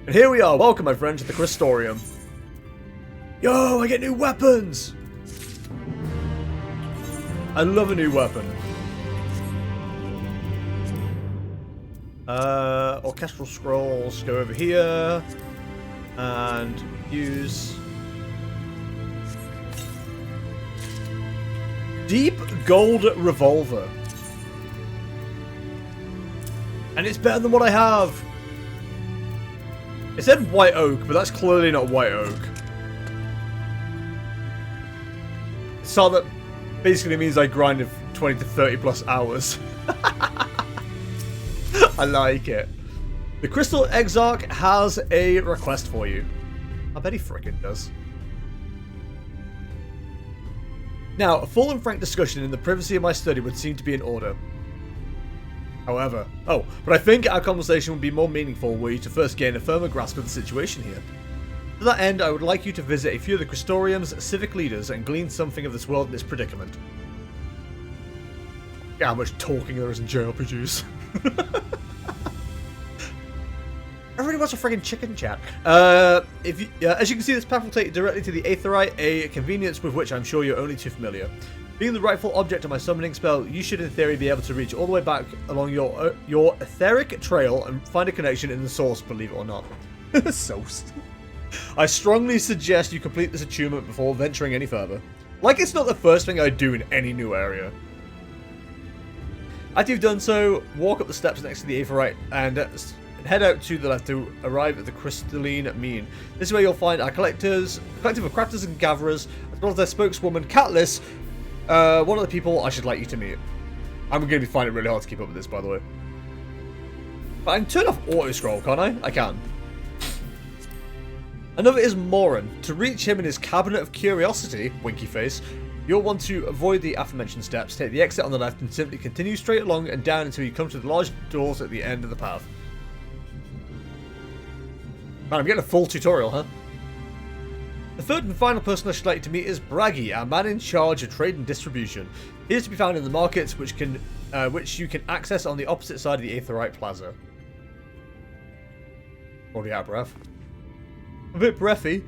And here we are. Welcome, my friend, to the Crystorium. Yo, I get new weapons! I love a new weapon. Orchestral scrolls. Go over here. And use... Deep Gold Revolver. And it's better than what I have. It said white oak, but that's clearly not white oak. So that basically means I grinded 20 to 30 plus hours. I like it. The Crystal Exarch has a request for you. I bet he frickin' does. Now, a full and frank discussion in the privacy of my study would seem to be in order. However, but I think our conversation would be more meaningful were you to first gain a firmer grasp of the situation here. To that end, I would like you to visit a few of the Crystorium's civic leaders and glean something of this world and its predicament. Yeah, how much talking there is in JRPGs. Everybody wants a friggin' chicken chat. As you can see, this path will take you directly to the Aetheryte, a convenience with which I'm sure you're only too familiar. Being the rightful object of my summoning spell, you should in theory be able to reach all the way back along your etheric trail and find a connection in the source, believe it or not. Source. I strongly suggest you complete this attunement before venturing any further. Like it's not the first thing I do in any new area. After you've done so, walk up the steps next to the Aetheryte and head out to the left to arrive at the Crystalline Mean. This is where you'll find our collective of crafters and gatherers, as well as their spokeswoman, Catlis, one of the people I should like you to meet. I'm going to be finding it really hard to keep up with this, by the way. But I can turn off auto-scroll, can't I? I can. Another is Moran. To reach him in his Cabinet of Curiosity, winky face, you'll want to avoid the aforementioned steps, take the exit on the left, and simply continue straight along and down until you come to the large doors at the end of the path. Man, I'm getting a full tutorial, huh? The third and final person I should like you to meet is Braggy, our man in charge of trade and distribution. He is to be found in the markets, which you can access on the opposite side of the Aetheryte Plaza. Already out of breath. A bit breathy.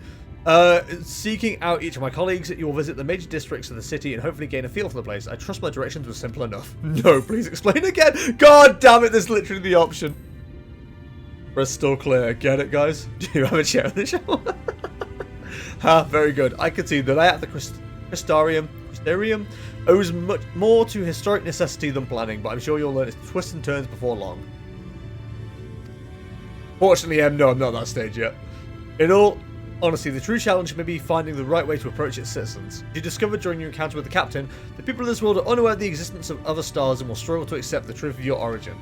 Seeking out each of my colleagues, you will visit the major districts of the city and hopefully gain a feel for the place. I trust my directions were simple enough. No, please explain again. God damn it, there's literally the option. Press still clear. Get it, guys? Do you have a chair on the show? Ha, very good. I can see that I at the Crystorium owes much more to historic necessity than planning, but I'm sure you'll learn its twists and turns before long. Fortunately, no, I'm not at that stage yet. In all honesty, the true challenge may be finding the right way to approach its citizens. You discovered during your encounter with the captain, the people of this world are unaware of the existence of other stars and will struggle to accept the truth of your origin.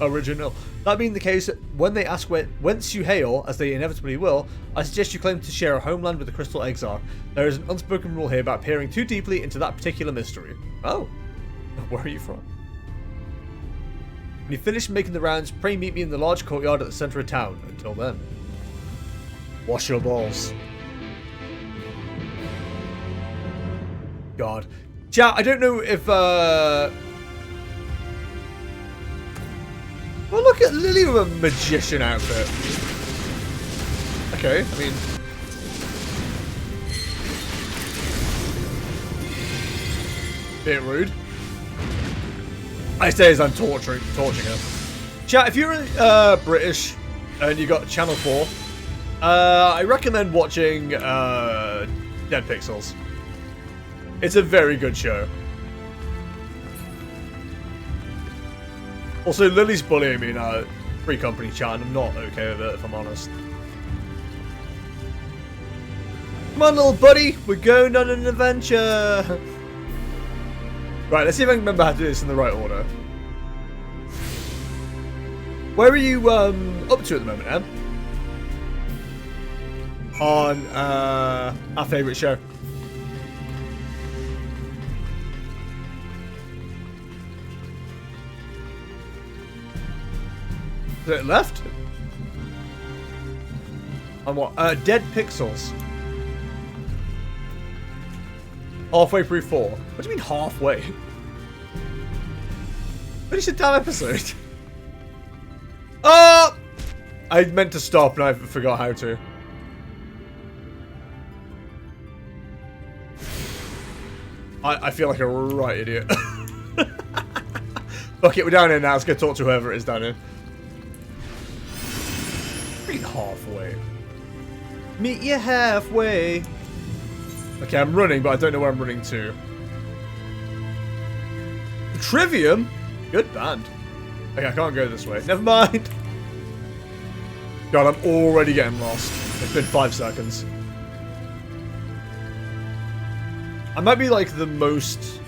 Original. That being the case, when they ask whence you hail, as they inevitably will, I suggest you claim to share a homeland with the Crystal Exarch. There is an unspoken rule here about peering too deeply into that particular mystery. Oh. Where are you from? When you finish making the rounds, pray meet me in the large courtyard at the centre of town. Until then, wash your balls. God. Chat, I don't know if, well, look at Lily with a magician outfit. Okay, I mean... bit rude. I say as I'm torching her. Chat, if you're British and you got Channel 4, I recommend watching Dead Pixels. It's a very good show. Also, Lily's bullying me in our free company chat, and I'm not okay with it, if I'm honest. Come on, little buddy, we're going on an adventure. Right, let's see if I can remember how to do this in the right order. Where are you up to at the moment, Em? On our favourite show. Is it left? On what? Dead Pixels. Halfway through 4. What do you mean halfway? Finish the damn episode. Oh! I meant to stop and I forgot how to. I feel like a right idiot. Fuck it, we're down here now. Let's go talk to whoever it is down here. Meet halfway. Meet you halfway. Okay, I'm running, but I don't know where I'm running to. Trivium? Good band. Okay, I can't go this way. Never mind. God, I'm already getting lost. It's been 5 seconds. I might be like the most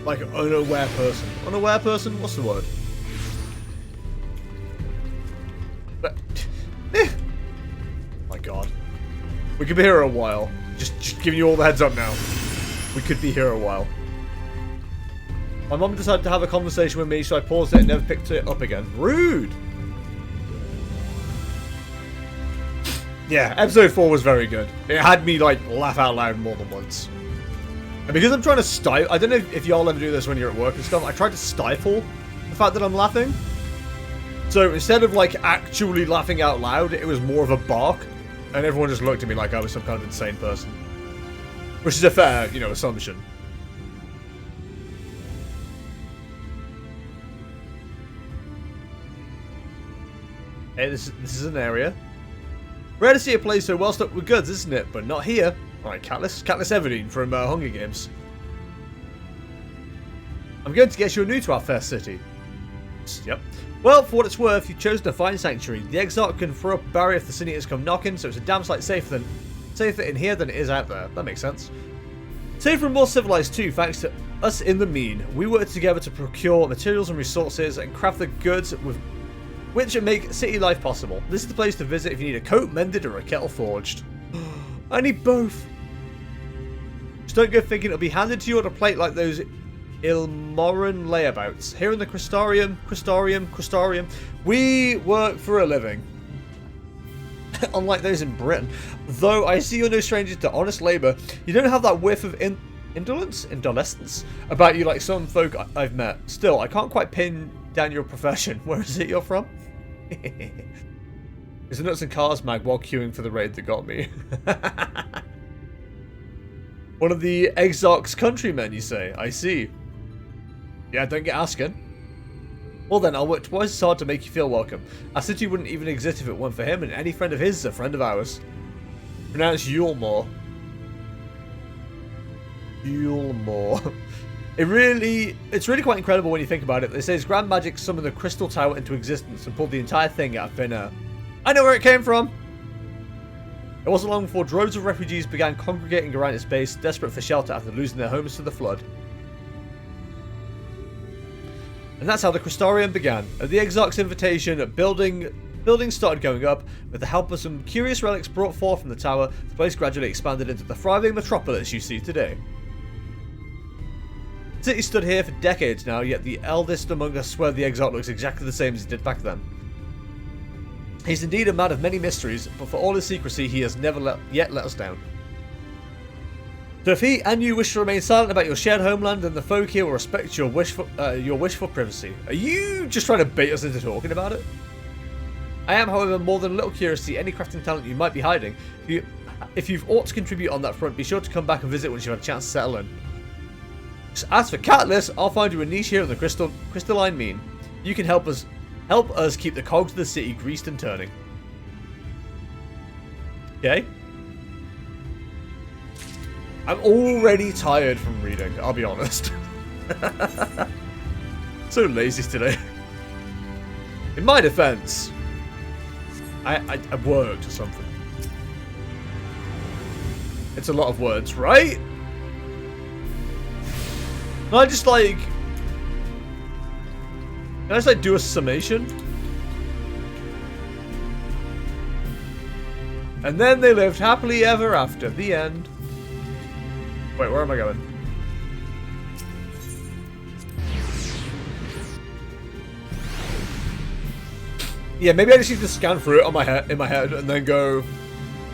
like unaware person. Unaware person? What's the word? But my God. We could be here a while. Just giving you all the heads up now. We could be here a while. My mom decided to have a conversation with me, so I paused it and never picked it up again. Rude! Yeah, episode 4 was very good. It had me, like, laugh out loud more than once. And because I'm trying to stifle... I don't know if y'all ever do this when you're at work and stuff. I try to stifle the fact that I'm laughing. So instead of, like, actually laughing out loud, it was more of a bark. And everyone just looked at me like I was some kind of insane person. Which is a fair, you know, assumption. Hey, this is an area. Rare to see a place so well stocked with goods, isn't it? But not here. Alright, Katniss Everdeen from Hunger Games. I'm going to guess you're new to our fair city. Yep. Well, for what it's worth, you've chosen to find sanctuary. The Exarch can throw up a barrier if the Sinians come knocking, so it's a damn sight safer in here than it is out there. That makes sense. Safer and more civilized too, thanks to us in the mean. We work together to procure materials and resources and craft the goods with which make city life possible. This is the place to visit if you need a coat mended or a kettle forged. I need both. Just don't go thinking it'll be handed to you on a plate like those Ilmoran layabouts. Here in the Crystarium, we work for a living. Unlike those in Britain. Though I see you're no stranger to honest labour, you don't have that whiff of indolence about you like some folk I've met. Still, I can't quite pin down your profession. Where is it you're from? It's a Nuts and Cars mag while queuing for the raid that got me. One of the Exarch's countrymen, you say? I see. Yeah, don't get asking. Well then, I'll work twice as hard to make you feel welcome. Our city wouldn't even exist if it weren't for him, and any friend of his is a friend of ours. Pronounced Yulmore. Yulmore. It's really quite incredible when you think about it. They say his grand magic summoned the crystal tower into existence and pulled the entire thing out of thin air. I know where it came from! It wasn't long before droves of refugees began congregating around its base, desperate for shelter after losing their homes to the flood. And that's how the Crystarium began. At the Exarch's invitation, buildings started going up. With the help of some curious relics brought forth from the tower, the place gradually expanded into the thriving metropolis you see today. The city stood here for decades now, yet the eldest among us swear the Exarch looks exactly the same as he did back then. He's indeed a man of many mysteries, but for all his secrecy, he has never yet let us down. So if he and you wish to remain silent about your shared homeland, then the folk here will respect your wish for privacy. Are you just trying to bait us into talking about it? I am, however, more than a little curious to see any crafting talent you might be hiding. If you've ought to contribute on that front, be sure to come back and visit once you've had a chance to settle in. As for Catalyst, I'll find you a niche here in the crystalline mean. You can help us keep the cogs of the city greased and turning. Okay. I'm already tired from reading, I'll be honest. So lazy today. In my defense, I worked or something. It's a lot of words, right? Can I just do a summation? And then they lived happily ever after. The end. Wait, where am I going? Yeah, maybe I just need to scan through it in my head and then go,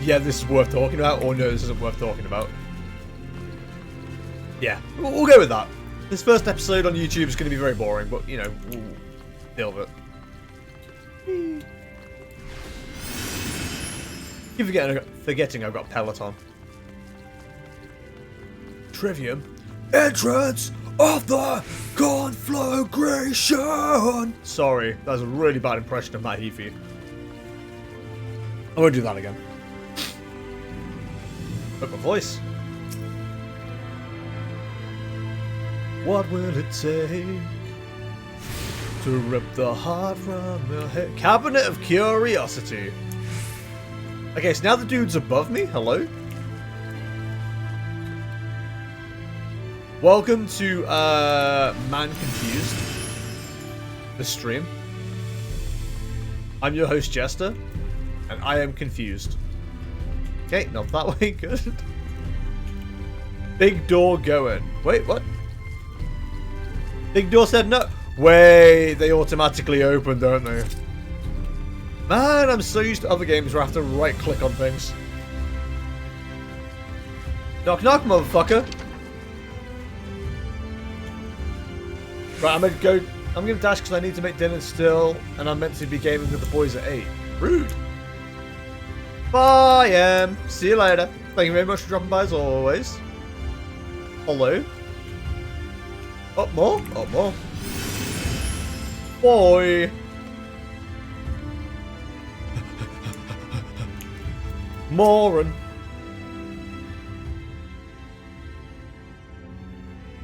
yeah, this is worth talking about, or no, this isn't worth talking about. Yeah, we'll go with that. This first episode on YouTube is going to be very boring, but, you know, we'll deal with it. Keep forgetting I've got Peloton. Trivium. Entrance of the conflagration. Sorry, that was a really bad impression of Matt Heafy. I won't do that again. But my voice. What will it take to rip the heart from your head? Cabinet of Curiosity. Okay, so now the dude's above me. Hello. Welcome to Man Confused, the stream. I'm your host Jester, and I am confused. Okay, not that way, good. Big door going. Wait, what? Big door said no. Wait, they automatically open, don't they? Man, I'm so used to other games where I have to right click on things. Knock knock, motherfucker. Right, I'm gonna dash because I need to make dinner still, and I'm meant to be gaming with the boys at 8. Rude. Bye, see you later. Thank you very much for dropping by as always. Hello. Up more? Up more. Boy. Moron.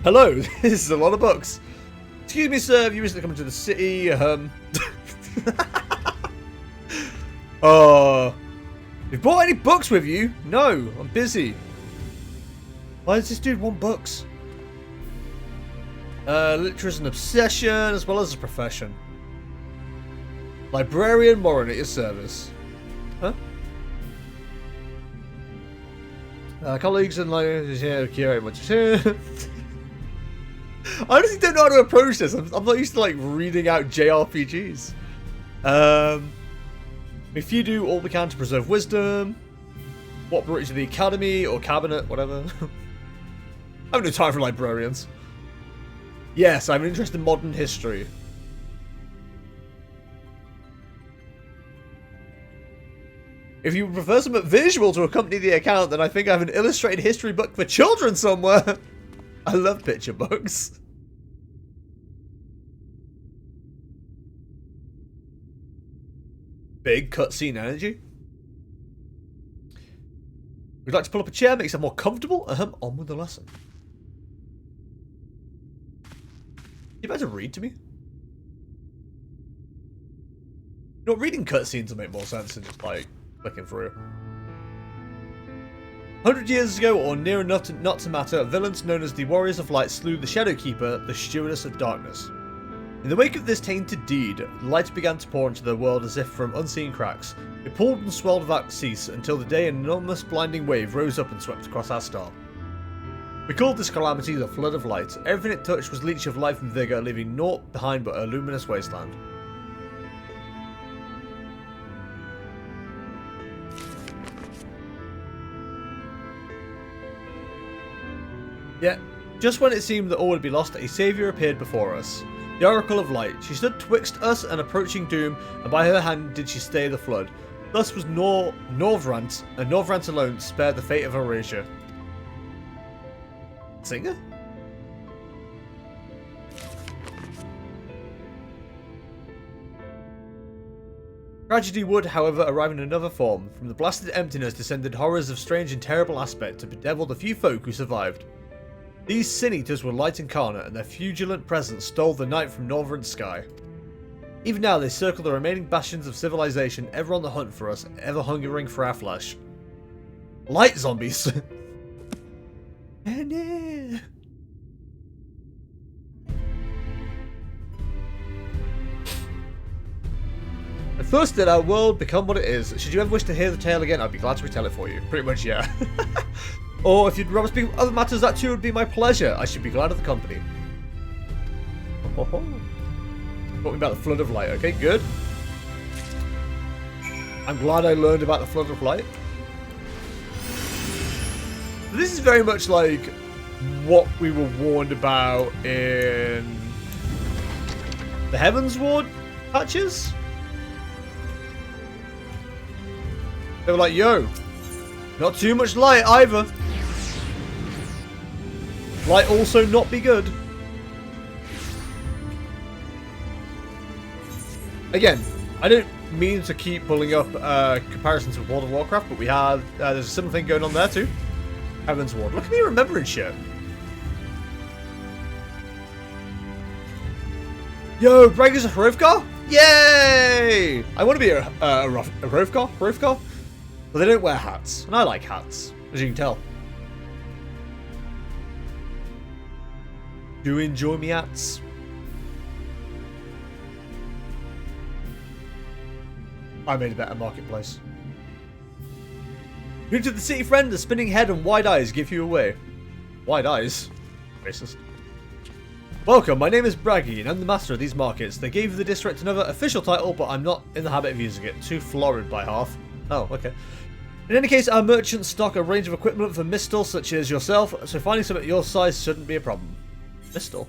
Hello, this is a lot of books. Excuse me, sir, have you recently come to the city? You brought any books with you? No, I'm busy. Why does this dude want books? Literature is an obsession as well as a profession. Librarian Moran at your service. Huh? Colleagues and curate much. I honestly don't know how to approach this. I'm not used to like reading out JRPGs. If you do all we can to preserve wisdom, what brought you to the academy or cabinet, whatever. I have no time for librarians. Yes, I'm interested in modern history. If you prefer something visual to accompany the account, then I think I have an illustrated history book for children somewhere. I love picture books. Big cutscene energy. Would you like to pull up a chair, make yourself more comfortable? On with the lesson. You better read to me. You know, reading cutscenes will make more sense than just like clicking through. 100 years ago, or near enough to not to matter, villains known as the Warriors of Light slew the Shadowkeeper, the Stewardess of Darkness. In the wake of this tainted deed, light began to pour into the world as if from unseen cracks. It poured and swelled without cease until the day an enormous blinding wave rose up and swept across our star. We called this calamity the Flood of Light. Everything it touched was leech of life and vigour, leaving naught behind but a luminous wasteland. Yet, just when it seemed that all would be lost, a saviour appeared before us. The Oracle of Light. She stood twixt us and approaching doom, and by her hand did she stay the flood. Thus was Norvrant, and Norvrant alone spared the fate of Eurasia. Singer? Tragedy would, however, arrive in another form. From the blasted emptiness descended horrors of strange and terrible aspect to bedevil the few folk who survived. These sin-eaters were light incarnate, and their fugilant presence stole the night from northern sky. Even now they circle the remaining bastions of civilization, ever on the hunt for us, ever hungering for our flesh. Light zombies! At first did our world become what it is? Should you ever wish to hear the tale again, I'd be glad to retell it for you. Pretty much, yeah. Or if you'd rather speak of other matters, that too would be my pleasure. I should be glad of the company. Talking about the Flood of Light. Okay, good. I'm glad I learned about the Flood of Light. This is very much like what we were warned about in the Heavens Ward patches. They were like, yo, not too much light either. Light also not be good. Again, I don't mean to keep pulling up comparisons with World of Warcraft, but we have there's a similar thing going on there too. Heaven's Ward. Look at me remembering shit. Yo, Braggers of Hrothgar? Yay! I want to be a Hrothgar, but they don't wear hats, and I like hats, as you can tell. Do enjoy me hats. I made a better marketplace. New to the city, friend. The spinning head and wide eyes give you away. Wide eyes? Racist. Welcome, my name is Braggy, and I'm the master of these markets. They gave the district another official title, but I'm not in the habit of using it. Too florid by half. Oh, okay. In any case, our merchants stock a range of equipment for Mistle, such as yourself, so finding some at your size shouldn't be a problem. Mistle?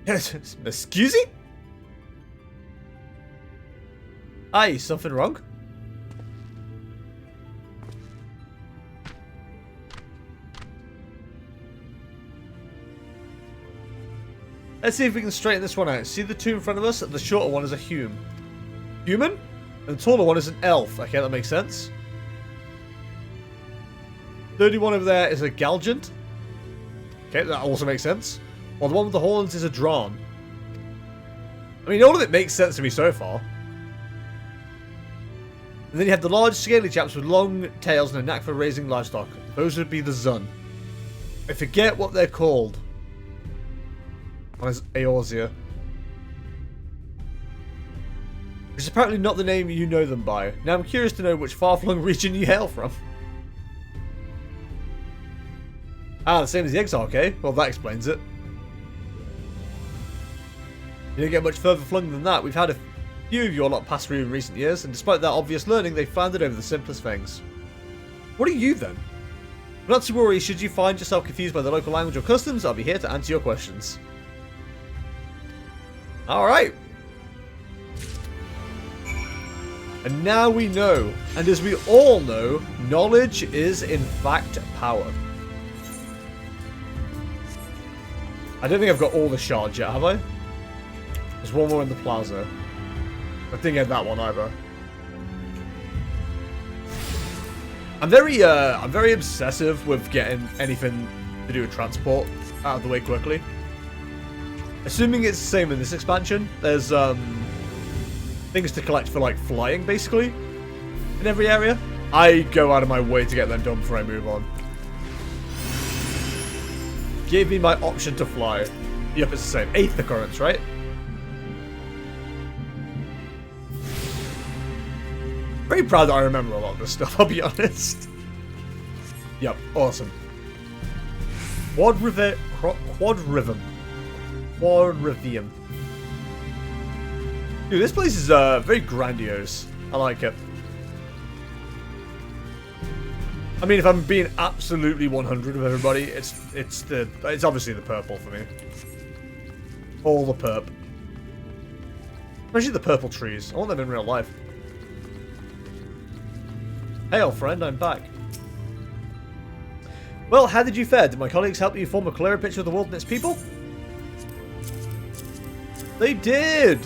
Excuse me? Aye, something wrong? Let's see if we can straighten this one out. See the two in front of us? The shorter one is a human. Human? And the taller one is an elf. Okay, that makes sense. 31 over there is a Galgant. Okay, that also makes sense. While the one with the horns is a Drawn. I mean, all of it makes sense to me so far. And then you have the large, scaly chaps with long tails and a knack for raising livestock. Those would be the Zun. I forget what they're called. One is Eorzea. Which is apparently not the name you know them by. Now I'm curious to know which far-flung region you hail from. Ah, the same as the Exarch, eh? Well, that explains it. You don't get much further flung than that. We've had a few of your lot pass through in recent years, and despite that obvious learning, they've found it over the simplest things. What are you then? Not to worry, should you find yourself confused by the local language or customs, I'll be here to answer your questions. Alright. And now we know, and as we all know, knowledge is in fact power. I don't think I've got all the shards yet, have I? There's one more in the plaza. I didn't get that one either. I'm very obsessive with getting anything to do with transport out of the way quickly. Assuming it's the same in this expansion, there's things to collect for like flying basically in every area. I go out of my way to get them done before I move on. Give me my option to fly. Yep, it's the same. 8th occurrence, right? Very proud that I remember a lot of this stuff, I'll be honest. Yep, awesome. Quadrivium. Dude, this place is very grandiose. I like it. I mean, if I'm being absolutely 100 with everybody, it's obviously the purple for me. All the perp. Especially the purple trees. I want them in real life. Hey, old friend, I'm back. Well, how did you fare? Did my colleagues help you form a clearer picture of the world and its people? They did!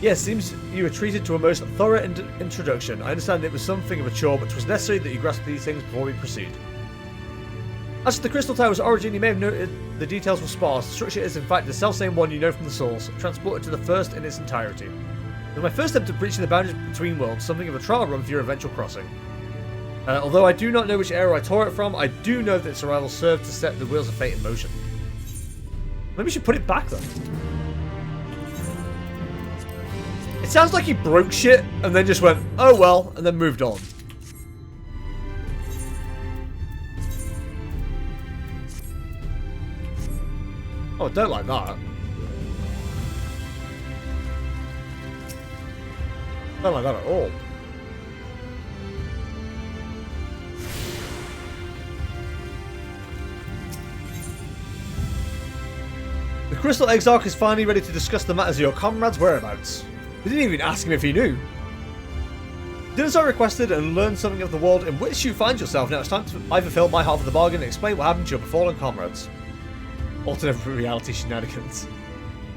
Yes, seems you were treated to a most thorough introduction. I understand it was something of a chore, but it was necessary that you grasp these things before we proceed. As for the Crystal Tower's origin, you may have noted the details were sparse. The structure is in fact the self-same one you know from the source, transported to the first in its entirety. It was my first attempt at breaching the boundaries between worlds, something of a trial run for your eventual crossing. Although I do not know which era I tore it from, I do know that its arrival served to set the wheels of fate in motion. Maybe we should put it back then. It sounds like he broke shit and then just went, oh well, and then moved on. Oh, I don't like that. I don't like that at all. The Crystal Exarch is finally ready to discuss the matters of your comrades' whereabouts. We didn't even ask him if he knew. Did as I requested and learn something of the world in which you find yourself. Now it's time to I fulfill my half of the bargain and explain what happened to your befallen comrades. Alternate reality shenanigans.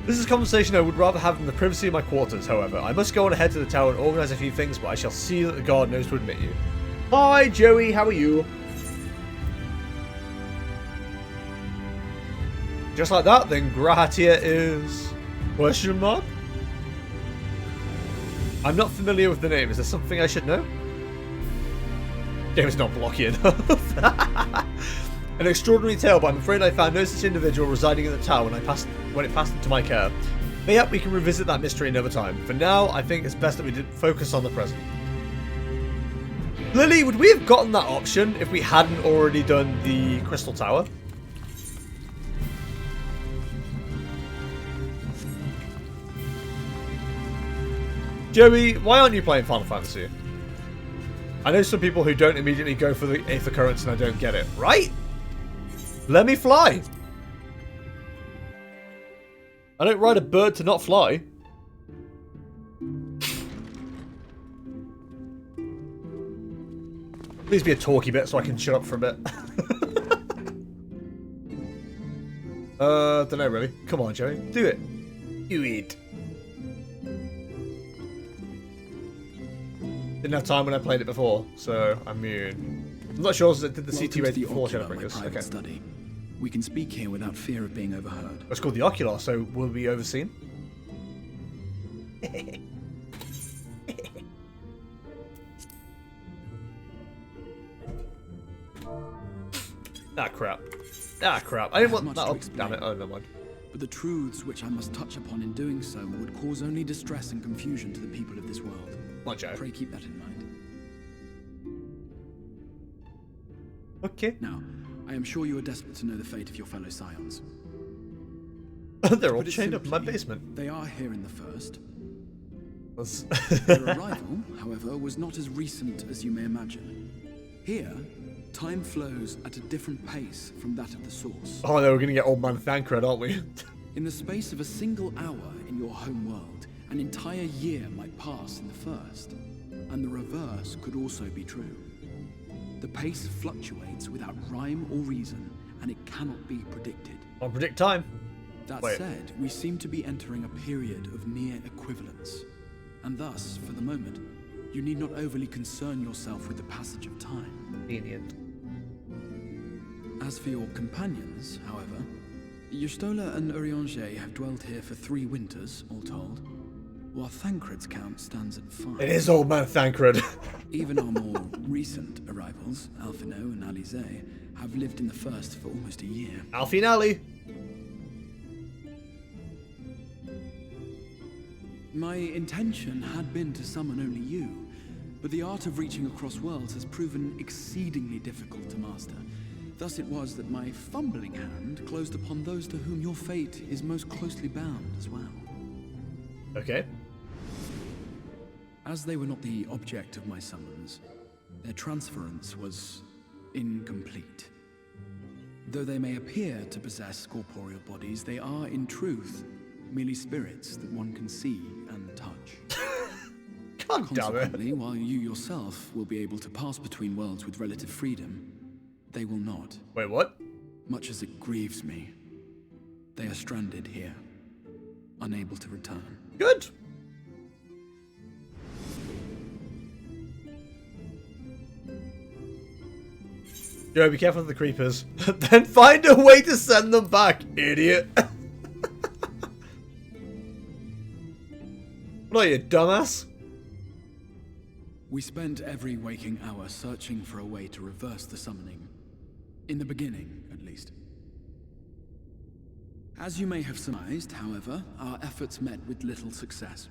This is a conversation I would rather have in the privacy of my quarters, however. I must go on ahead to the tower and organise a few things, but I shall see that the guard knows to admit you. Hi, Joey, how are you? Just like that, then Gratia is... question mark? I'm not familiar with the name. Is there something I should know? Game is not blocky enough. An extraordinary tale, but I'm afraid I found no such individual residing in the tower when it passed into my care. Mayhap we can revisit that mystery another time. For now, I think it's best that we focus on the present. Lily, would we have gotten that option if we hadn't already done the Crystal Tower? Joey, why aren't you playing Final Fantasy? I know some people who don't immediately go for the 8th occurrence and I don't get it. Right? Let me fly. I don't ride a bird to not fly. Please be a talky bit so I can shut up for a bit. Don't know really. Come on, Joey. Do it. Do it. Didn't have time when I played it before, so I mean... I'm not sure if it did the CT rating before Shadowbringers. Okay. Study. We can speak here without fear of being overheard. It's called the Ocular, so will we be overseen? Ah, crap. Ah, crap. I didn't want that up. Damn it. Oh, never mind. But the truths which I must touch upon in doing so would cause only distress and confusion to the people of this world. Pray keep that in mind. Okay. Now, I am sure you are desperate to know the fate of your fellow scions. They're all chained up in my basement. They are here in the first. Their Their arrival, however, was not as recent as you may imagine. Here, time flows at a different pace from that of the source. Oh no, we're gonna get Old Man Thancred, aren't we? In the space of a single hour in your home world, an entire year might pass in the first, and the reverse could also be true. The pace fluctuates without rhyme or reason, and it cannot be predicted. I'll predict time. That said, we seem to be entering a period of near equivalence, and thus, for the moment, you need not overly concern yourself with the passage of time. Convenient. As for your companions, however, Y'shtola and Urianger have dwelled here for 3 winters, all told, while Thancred's count stands at 5. It is Old Man Thancred. Even our more recent arrivals, Alphino and Alize, have lived in the first for almost a year. Alfie and Ali. My intention had been to summon only you, but the art of reaching across worlds has proven exceedingly difficult to master. Thus it was that my fumbling hand closed upon those to whom your fate is most closely bound as well. Okay. As they were not the object of my summons, their transference was incomplete. Though they may appear to possess corporeal bodies, they are, in truth, merely spirits that one can see and touch. God damn it. Consequently, while you yourself will be able to pass between worlds with relative freedom, they will not. Wait, what? Much as it grieves me, they are stranded here, unable to return. Good. Joe, be careful of the creepers. Then find a way to send them back, idiot. What are you, dumbass? We spent every waking hour searching for a way to reverse the summoning. In the beginning, at least. As you may have surmised, however, our efforts met with little success.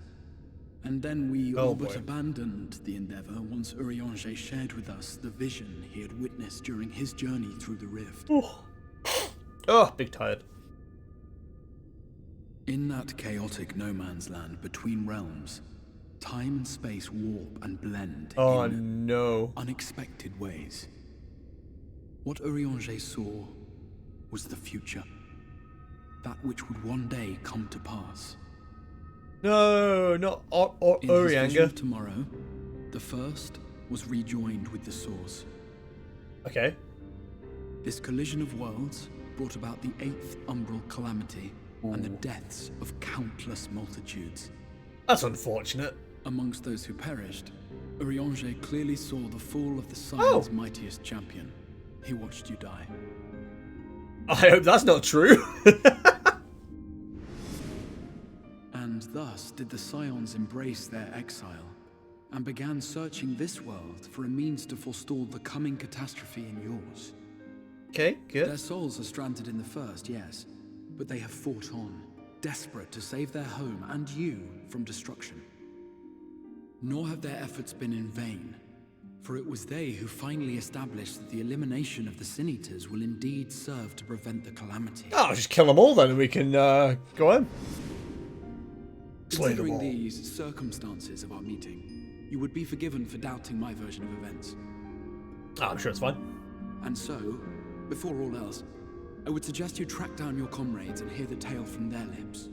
And then we all but abandoned the endeavor once Urianger shared with us the vision he had witnessed during his journey through the rift. Oh, big tired. In that chaotic no man's land between realms, time and space warp and blend in unexpected ways. What Urianger saw was the future. That which would one day come to pass. No, not In his vision Orianga. of tomorrow, the first was rejoined with the source. Okay. This collision of worlds brought about the 8th umbral calamity and the deaths of countless multitudes. That's unfortunate. Amongst those who perished, Urianger clearly saw the fall of the Scion's mightiest champion. He watched you die. I hope that's not true. And thus did the Scions embrace their exile, and began searching this world for a means to forestall the coming catastrophe in yours. Okay, good. Their souls are stranded in the first, yes, but they have fought on, desperate to save their home and you from destruction. Nor have their efforts been in vain, for it was they who finally established that the elimination of the Sin Eaters will indeed serve to prevent the calamity. Oh, just kill them all then and we can go in. Slay them Considering all. these circumstances of our meeting, you would be forgiven for doubting my version of events. Oh, I'm sure it's fine. And so, before all else, I would suggest you track down your comrades and hear the tale from their lips.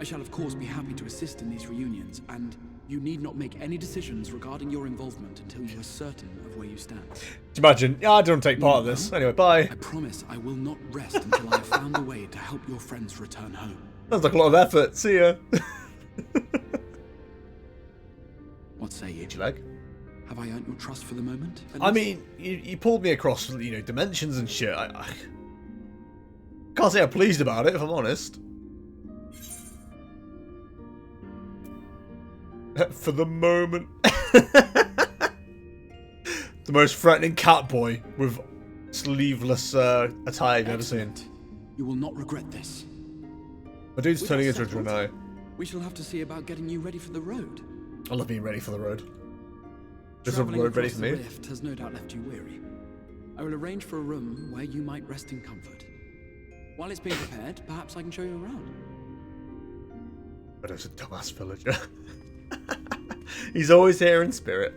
I shall of course be happy to assist in these reunions, and you need not make any decisions regarding your involvement until you are certain of where you stand. Imagine, yeah, I don't take part of this. Anyway, bye. I promise I will not rest until I have found a way to help your friends return home. Sounds like a lot of effort. See ya. What say you? Would you like? Have I earned your trust for the moment? I mean, you pulled me across, dimensions and shit. I can't say I'm pleased about it, if I'm honest. For the moment. The most threatening cat boy with sleeveless attire you've ever seen. You will not regret this. My dude's With turning that into a settled, Draenei. We shall have to see about getting you ready for the road. I love being ready for the road. Is the Traveling road ready across for me? the rift has no doubt left you weary. I will arrange for a room where you might rest in comfort. While it's being prepared, perhaps I can show you around. But it's a dumbass villager. He's always here in spirit.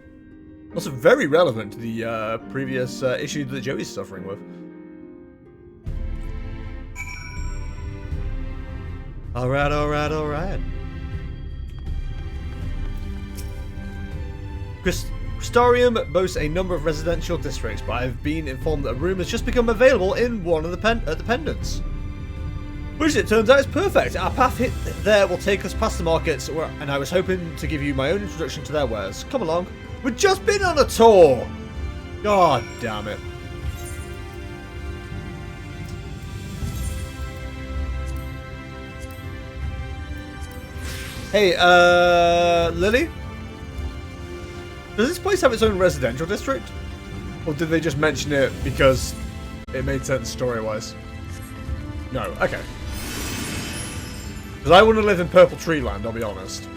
Also very relevant to the previous issue that Joey's suffering with. Alright, alright, alright. Crystarium boasts a number of residential districts, but I've been informed that a room has just become available in one of the pendants. Which it turns out is perfect. Our path hit there will take us past the markets, and I was hoping to give you my own introduction to their wares. Come along. We've just been on a tour! God damn it. Hey, Lily? Does this place have its own residential district? Or did they just mention it because it made sense story-wise? No, okay. Because I want to live in Purple Tree Land, I'll be honest.